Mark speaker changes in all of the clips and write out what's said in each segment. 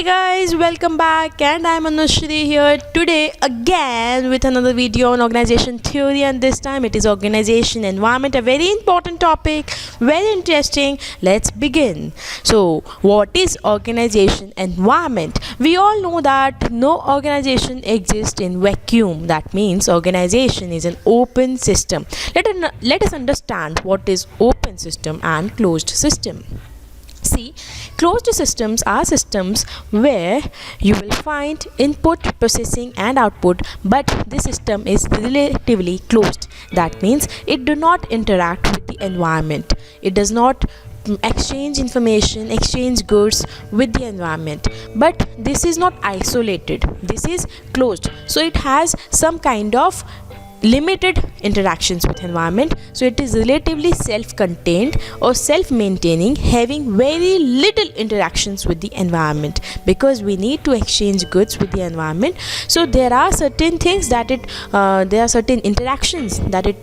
Speaker 1: Hey guys, welcome back, and I'm Anushri here today again with another video on organization theory, and this time it is organization environment, a very important topic, very interesting. Let's begin. So what is organization environment? We all know that no organization exists in vacuum. That means organization is an open system. Let us understand what is open system and closed system. See, closed systems are systems where you will find input, processing and output, but this system is relatively closed. That means it do not interact with the environment. It does not exchange information, exchange goods with the environment. But this is not isolated. This is closed. So it has some kind of limited interactions with environment, so it is relatively self-contained or self-maintaining, having very little interactions with the environment, because we need to exchange goods with the environment. So there are certain things that there are certain interactions that it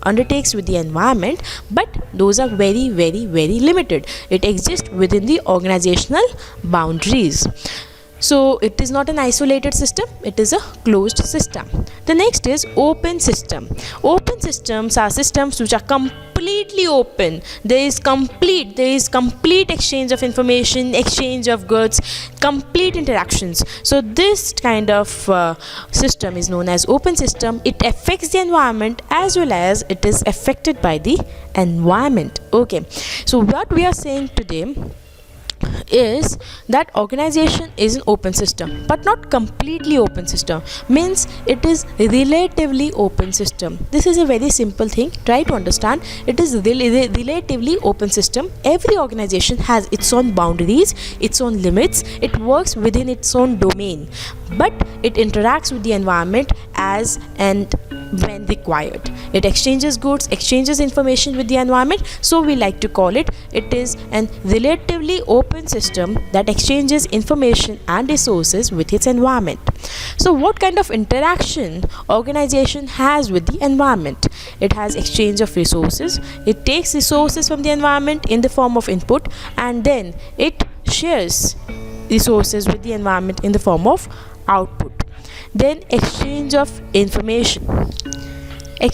Speaker 1: undertakes with the environment, but those are very limited. It exists within the organizational boundaries. So it is not an isolated system, it is a closed system. The next is open system. Open systems are systems which are completely open. There is complete exchange of information, exchange of goods, complete interactions. So this kind of system is known as open system. It affects the environment as well as it is affected by the environment. Okay, so what we are saying today is that organization is an open system, but not completely open system. Means it is relatively open system. This is a very simple thing. Try to understand. It is relatively open system. Every organization has its own boundaries, its own limits. It works within its own domain, but it interacts with the environment as and when required. It exchanges goods, exchanges information with the environment. So we like to call it is an relatively open system that exchanges information and resources with its environment. So what kind of interaction organization has with the environment? It has exchange of resources. It takes resources from the environment in the form of input, and then it shares resources with the environment in the form of output. Then exchange of information. It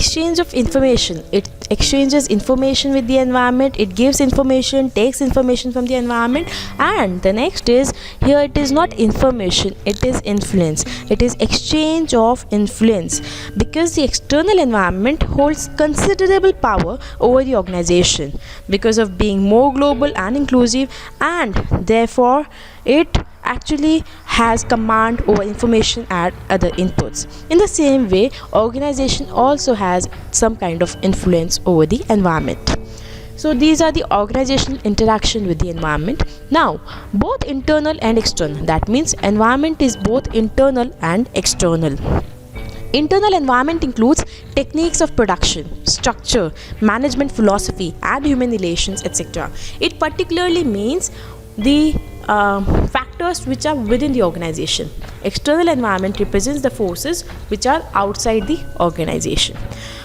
Speaker 1: exchanges information with the environment. It gives information, takes information from the environment. And the next is, here it is not information, it is influence. It is exchange of influence, because the external environment holds considerable power over the organization because of being more global and inclusive, and therefore it actually has command over information and other inputs. In the same way, organization also has some kind of influence over the environment. So these are the organizational interaction with the environment. Now, both internal and external. That means environment is both internal and external. Internal environment includes techniques of production, structure, management philosophy, and human relations, etc. It particularly means the factors which are within the organization. External environment represents the forces which are outside the organization.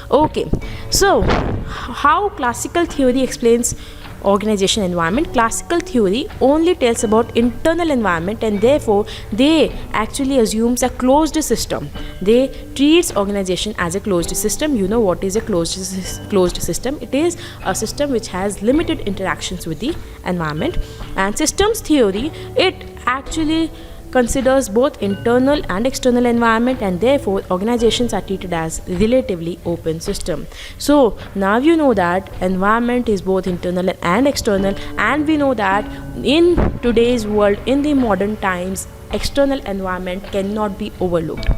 Speaker 1: Okay, so how classical theory explains organization environment? Classical theory only tells about internal environment, and therefore they actually assumes a closed system. They treats organization as a closed system. You know what is a closed system? It is a system which has limited interactions with the environment. And systems theory, it actually considers both internal and external environment, and therefore organizations are treated as relatively open system. So now you know that environment is both internal and external, and we know that in today's world, in the modern times, external environment cannot be overlooked.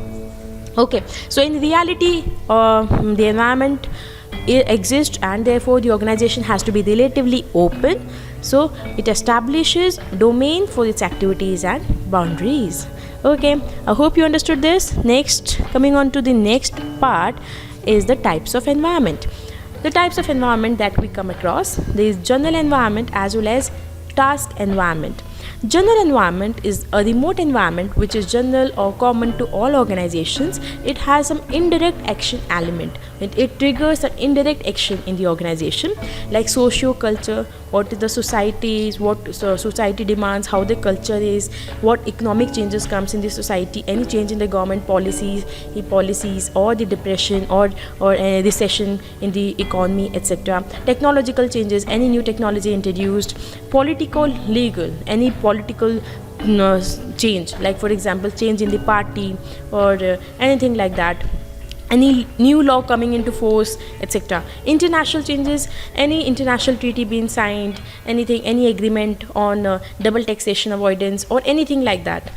Speaker 1: Okay, so in reality, the environment exists, and therefore the organization has to be relatively open. So it establishes domain for its activities and boundaries. Okay, I hope you understood this. Next, coming on to the next part is the types of environment. The types of environment that we come across, there is general environment as well as task environment. General environment is a remote environment which is general or common to all organizations. It has some indirect action element. It triggers an indirect action in the organization, like socio-culture, what is the society, what society demands, how the culture is, what economic changes comes in the society, any change in the government policies or the depression or a recession in the economy, etc. Technological changes, any new technology introduced, political, legal, any political change, like for example change in the party or anything like that, any new law coming into force, etc. International changes, any international treaty being signed, anything, any agreement on double taxation avoidance or anything like that.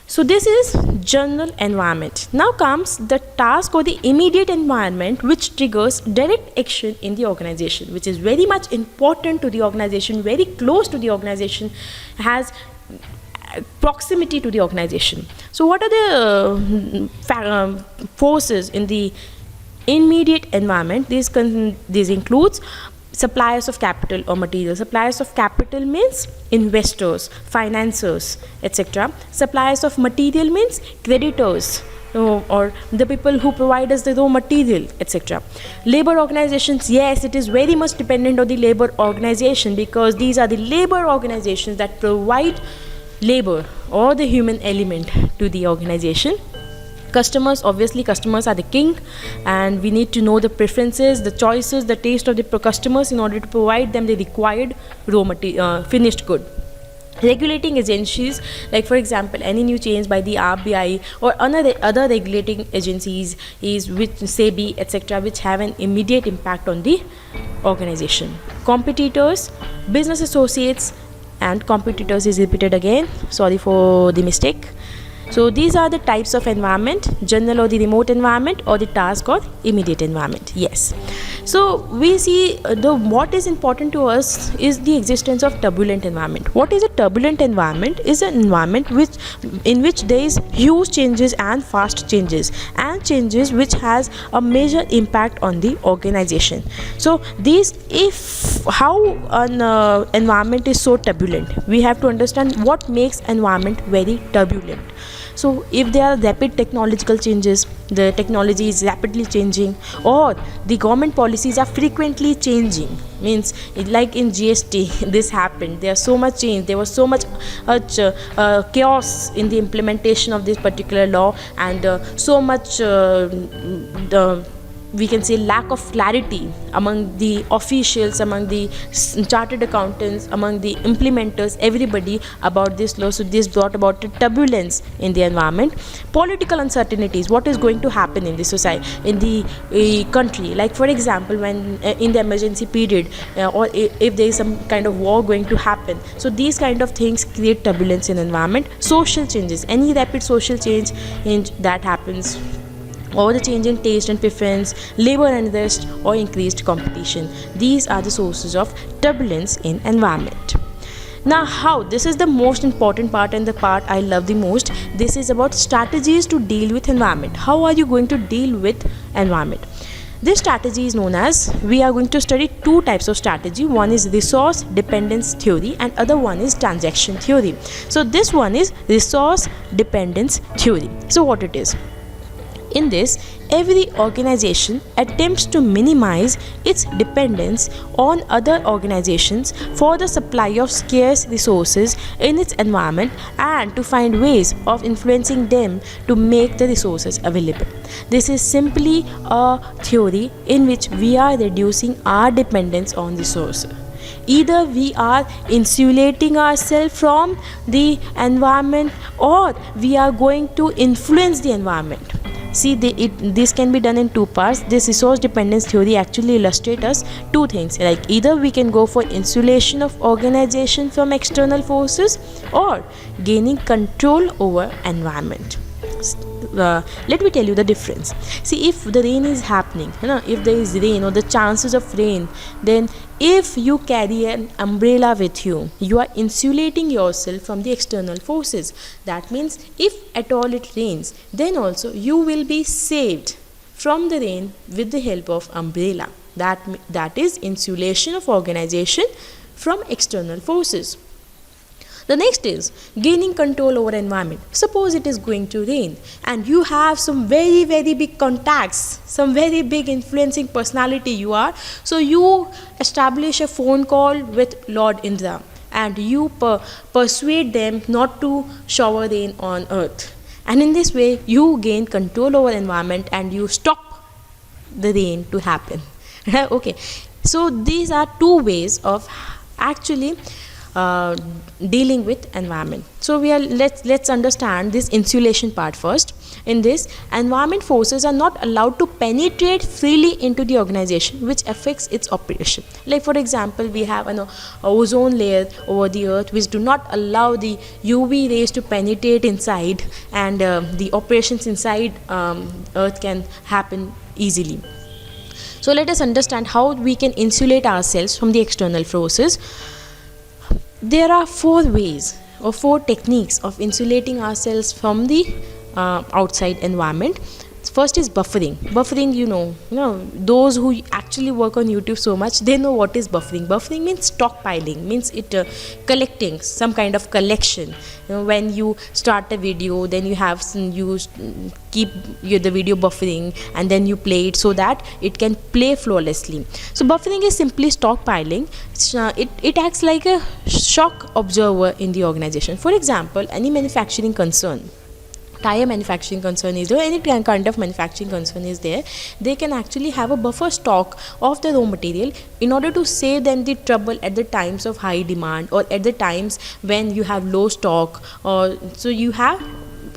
Speaker 1: So this is general environment. Now comes the task or the immediate environment which triggers direct action in the organization, which is very much important to the organization, very close to the organization, has proximity to the organization. So what are the forces in the immediate environment? These includes suppliers of capital or material. Suppliers of capital means investors, financiers, etc. Suppliers of material means creditors, or the people who provide us the raw material, etc. Labor organizations, yes, it is very much dependent on the labor organization, because these are the labor organizations that provide labor or the human element to the organization. Customers, obviously customers are the king, and we need to know the preferences, the choices, the taste of the customers in order to provide them the required raw material, finished good. Regulating agencies, like for example any new change by the RBI or other regulating agencies, is with SEBI, etc., which have an immediate impact on the organization. Competitors, business associates and competitors is repeated again, sorry for the mistake. So these are the types of environment: general or the remote environment, or the task or immediate environment. Yes. So we see what is important to us is the existence of turbulent environment. What is a turbulent environment? Is an environment in which there is huge changes and fast changes, and changes which has a major impact on the organization. So how an environment is so turbulent, we have to understand what makes environment very turbulent. So if there are rapid technological changes, the technology is rapidly changing, or the government policies are frequently changing, means like in GST this happened, there was so much change, there was so much chaos in the implementation of this particular law, and so much we can say lack of clarity among the officials, among the chartered accountants, among the implementers, everybody about this law. So this brought about a turbulence in the environment. Political uncertainties, what is going to happen in the society, in the country, like for example when in the emergency period, or if there is some kind of war going to happen. So these kind of things create turbulence in environment. Social changes, any rapid social change that happens, or the change in taste and preference, labor unrest, or increased competition. These are the sources of turbulence in environment. Now how, this is the most important part and the part I love the most. This is about strategies to deal with environment. How are you going to deal with environment? This strategy is known as, we are going to study two types of strategy. One is resource dependence theory and other one is transaction theory. So this one is resource dependence theory. So what it is? In this, every organization attempts to minimize its dependence on other organizations for the supply of scarce resources in its environment, and to find ways of influencing them to make the resources available. This is simply a theory in which we are reducing our dependence on resources. Either we are insulating ourselves from the environment, or we are going to influence the environment. See, this can be done in two parts. This resource dependence theory actually illustrates us two things, like either we can go for insulation of organization from external forces, or gaining control over environment. Let me tell you the difference. See, if the rain is happening, if there is rain or the chances of rain, then if you carry an umbrella with you, you are insulating yourself from the external forces. That means if at all it rains, then also you will be saved from the rain with the help of umbrella. That is insulation of organization from external forces. The next is gaining control over environment. Suppose it is going to rain and you have some very very big contacts, some very big influencing personality you are. So you establish a phone call with Lord Indra and you persuade them not to shower rain on earth. And in this way you gain control over environment and you stop the rain to happen. Okay, so these are two ways of actually dealing with environment. So let's understand this insulation part first. In this, environment forces are not allowed to penetrate freely into the organization, which affects its operation. Like for example, we have an ozone layer over the earth which do not allow the UV rays to penetrate inside, and the operations inside earth can happen easily. So let us understand how we can insulate ourselves from the external forces. There are 4 ways or 4 techniques of insulating ourselves from the outside environment. First is buffering. Buffering, you know, those who actually work on YouTube so much, they know what is buffering. Buffering means stockpiling, means it collecting, some kind of collection. When you start a video, then you keep the video buffering and then you play it so that it can play flawlessly. So buffering is simply stockpiling. It acts like a shock observer in the organization. For example, any manufacturing concern, tire manufacturing concern is there, any kind of manufacturing concern is there, they can actually have a buffer stock of the raw material in order to save them the trouble at the times of high demand or at the times when you have low stock. Or so you have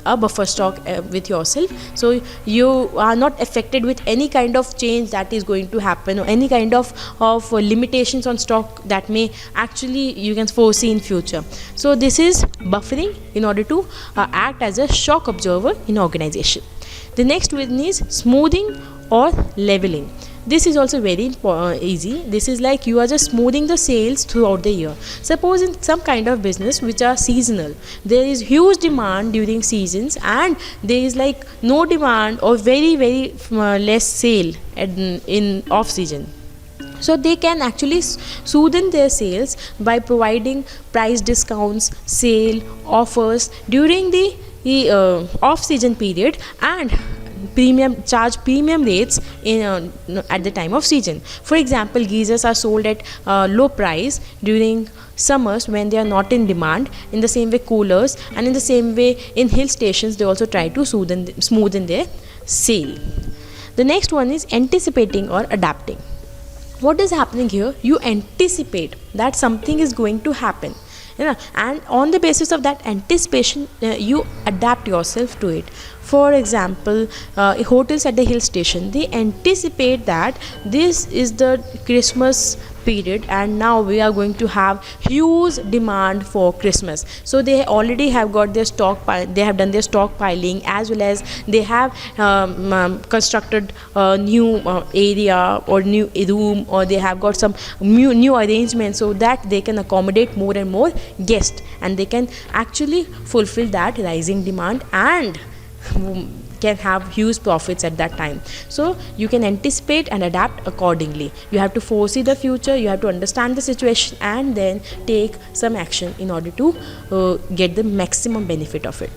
Speaker 1: a buffer stock with yourself, so you are not affected with any kind of change that is going to happen or any kind of limitations on stock that may actually you can foresee in future. So this is buffering in order to act as a shock observer in organization. The next one is smoothing or leveling. This is also very easy. This is like you are just smoothing the sales throughout the year. Suppose in some kind of business which are seasonal, there is huge demand during seasons and there is like no demand or very very less sale in off season. So they can actually smoothen their sales by providing price discounts, sale offers during the off season period and charge premium rates at the time of season. For example, geysers are sold at low price during summers when they are not in demand. In the same way, coolers, and in the same way in hill stations they also try to smoothen their sale. The next one is anticipating or adapting. What is happening here? You anticipate that something is going to happen, and on the basis of that anticipation you adapt yourself to it. For example, hotels at the hill station, they anticipate that this is the Christmas period and now we are going to have huge demand for Christmas. So they already have got their they have done their stockpiling, as well as they have constructed a new area or new room, or they have got some new arrangements so that they can accommodate more and more guests, and they can actually fulfill that rising demand and can have huge profits at that time. So you can anticipate and adapt accordingly. You have to foresee the future, you have to understand the situation and then take some action in order to get the maximum benefit of it.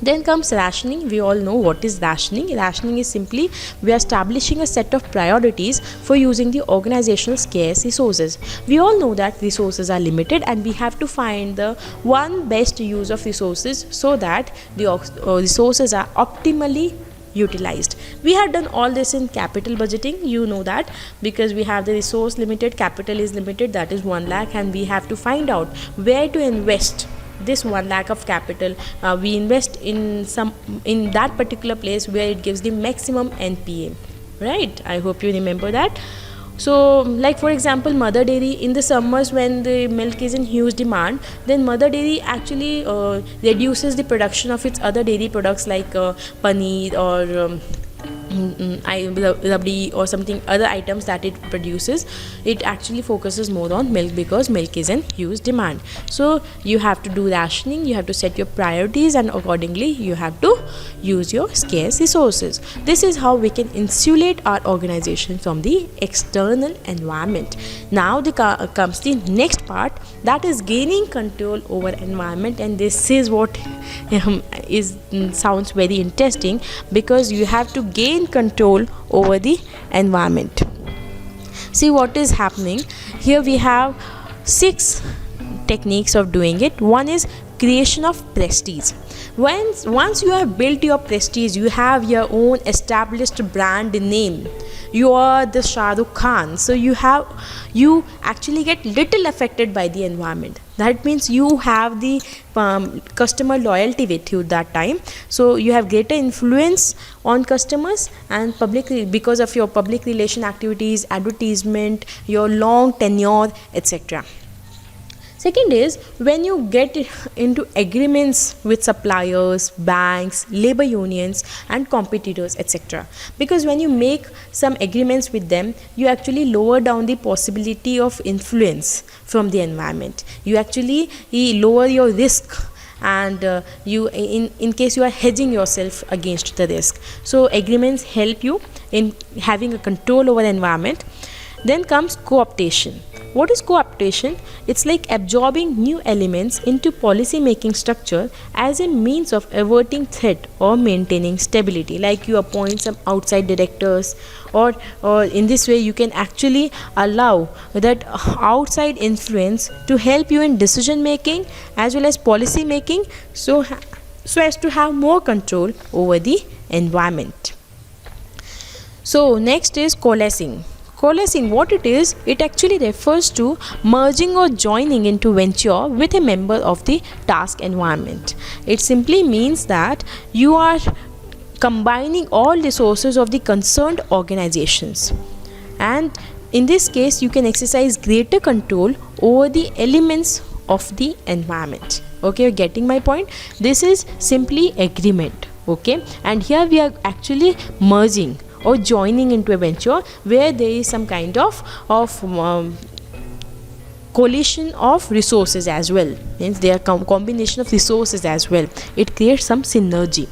Speaker 1: Then comes rationing. We all know what is rationing. Rationing is simply we are establishing a set of priorities for using the organizational scarce resources. We all know that resources are limited and we have to find the one best use of resources so that the resources are optimally utilized. We have done all this in capital budgeting. You know that because we have the resource limited, capital is limited, that is 1 lakh, and we have to find out where to invest this 1 lakh of capital. We invest in that particular place where it gives the maximum NPA, right? I hope you remember that. So like for example, mother dairy, in the summers when the milk is in huge demand, then mother dairy actually reduces the production of its other dairy products like paneer or rabdi or something other items that it produces, it actually focuses more on milk because milk is in huge demand. So you have to do rationing, you have to set your priorities, and accordingly you have to use your scarce resources. This is how we can insulate our organization from the external environment. Now comes the next part, that is gaining control over environment, and this is what sounds very interesting, because you have to gain control over the environment. See what is happening here. We have 6 techniques of doing it. One is creation of prestige. Once you have built your prestige, you have your own established brand name, you are the Shah Rukh Khan, so you actually get little affected by the environment. That means you have the customer loyalty with you that time, so you have greater influence on customers and because of your public relation activities, advertisement, your long tenure, etc. Second is when you get into agreements with suppliers, banks, labor unions and competitors, etc. Because when you make some agreements with them, you actually lower down the possibility of influence from the environment. You actually lower your risk, and you in case you are hedging yourself against the risk. So agreements help you in having a control over the environment. Then comes co-optation. What is co-optation? It's like absorbing new elements into policy making structure as a means of averting threat or maintaining stability. Like you appoint some outside directors, or in this way you can actually allow that outside influence to help you in decision making as well as policy making, so as to have more control over the environment. So next is coalescing. Coalescing, what it is, it actually refers to merging or joining into venture with a member of the task environment. It simply means that you are combining all resources of the concerned organizations, and in this case you can exercise greater control over the elements of the environment. Okay, you're getting my point? This is simply agreement. Okay, and here we are actually merging or joining into a venture where there is some kind of coalition of resources as well. Means they are combination of resources as well. It creates some synergy.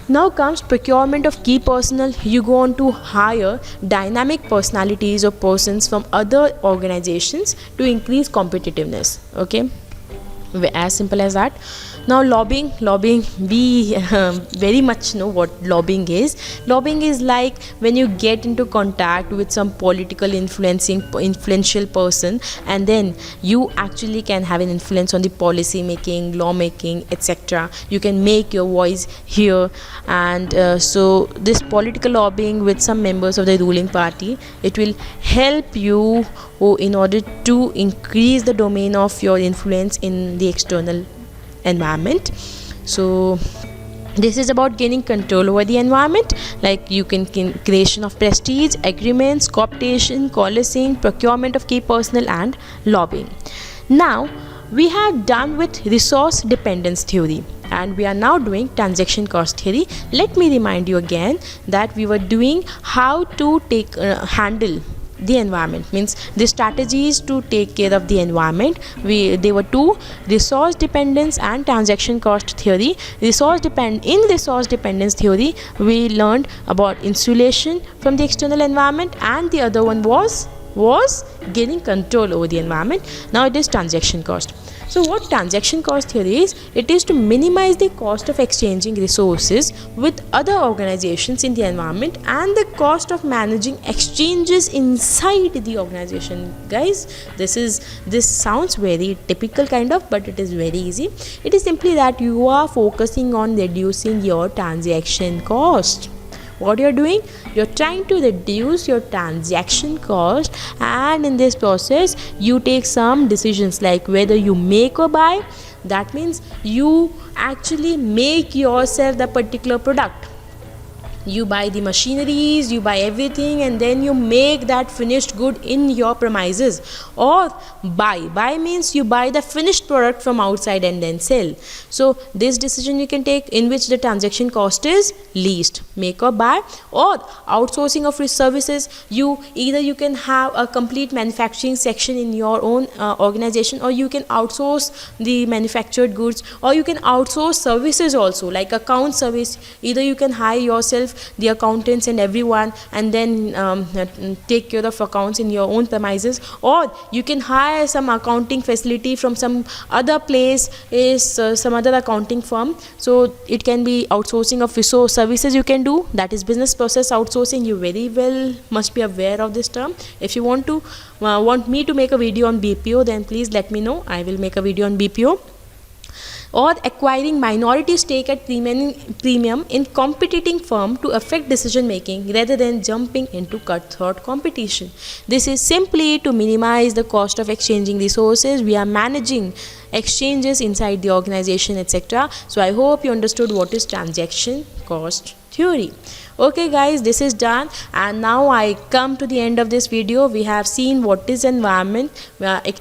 Speaker 1: Now comes procurement of key personnel. You go on to hire dynamic personalities or persons from other organizations to increase competitiveness. Okay, as simple as that. Now lobbying, we very much know what lobbying is. Lobbying is like when you get into contact with some political influential person, and then you actually can have an influence on the policy making, law making, etc. You can make your voice hear, and so this political lobbying with some members of the ruling party, it will help you in order to increase the domain of your influence in the external environment. So this is about gaining control over the environment. Like you can creation of prestige, agreements, cooptation, coalescing, procurement of key personnel and lobbying. Now we have done with resource dependence theory, and we are now doing transaction cost theory. Let me remind you again that we were doing how to handle the environment, means the strategies to take care of the environment. They were 2: resource dependence and transaction cost theory. In resource dependence theory we learned about insulation from the external environment, and the other one was gaining control over the environment. Now it is transaction cost. So what transaction cost theory is? It is to minimize the cost of exchanging resources with other organizations in the environment and the cost of managing exchanges inside the organization. Guys, this sounds very typical kind of, but it is very easy. It is simply that you are focusing on reducing your transaction cost. What you're doing, you're trying to reduce your transaction cost, and in this process you take some decisions like whether you make or buy. That means you actually make yourself the particular product. you buy the machineries, you buy everything, and then you make that finished good in your premises. Or buy means you buy the finished product from outside and then sell. So this decision you can take in which the transaction cost is least, make or buy. Or outsourcing of services, you can have a complete manufacturing section in your own organization, or you can outsource the manufactured goods, or you can outsource services also, like account service. Either you can hire yourself the accountants and everyone, and then take care of accounts in your own premises, or you can hire some accounting facility from some other place, some other accounting firm. So it can be outsourcing of resource services you can do, that is business process outsourcing. You very well must be aware of this term. If you want me to make a video on BPO, then please let me know, I will make a video on BPO. Or acquiring minority stake at premium in competing firm to affect decision making rather than jumping into cutthroat competition. This is simply to minimize the cost of exchanging resources. We are managing exchanges inside the organization, etc. So I hope you understood what is transaction cost theory. Okay guys, this is done, and now I come to the end of this video. We have seen what is environment,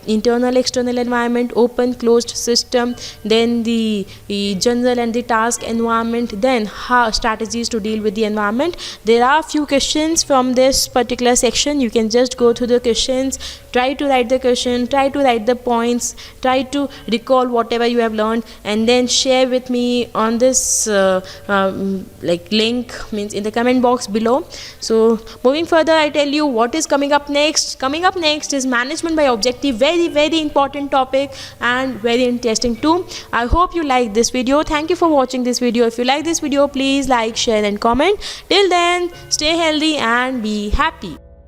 Speaker 1: internal external environment, open closed system, then the general and the task environment, then how strategies to deal with the environment. There are few questions from this particular section. You can just go through the questions, try to write the question, try to write the points, try to recall whatever you have learned, and then share with me on this link, means in the comment box below. So moving further, I tell you what is coming up next. Coming up next is management by objective. Very important topic and very interesting too. I hope you like this video. Thank you for watching this video. If you like this video, please like, share and comment. Till then, stay healthy and be happy.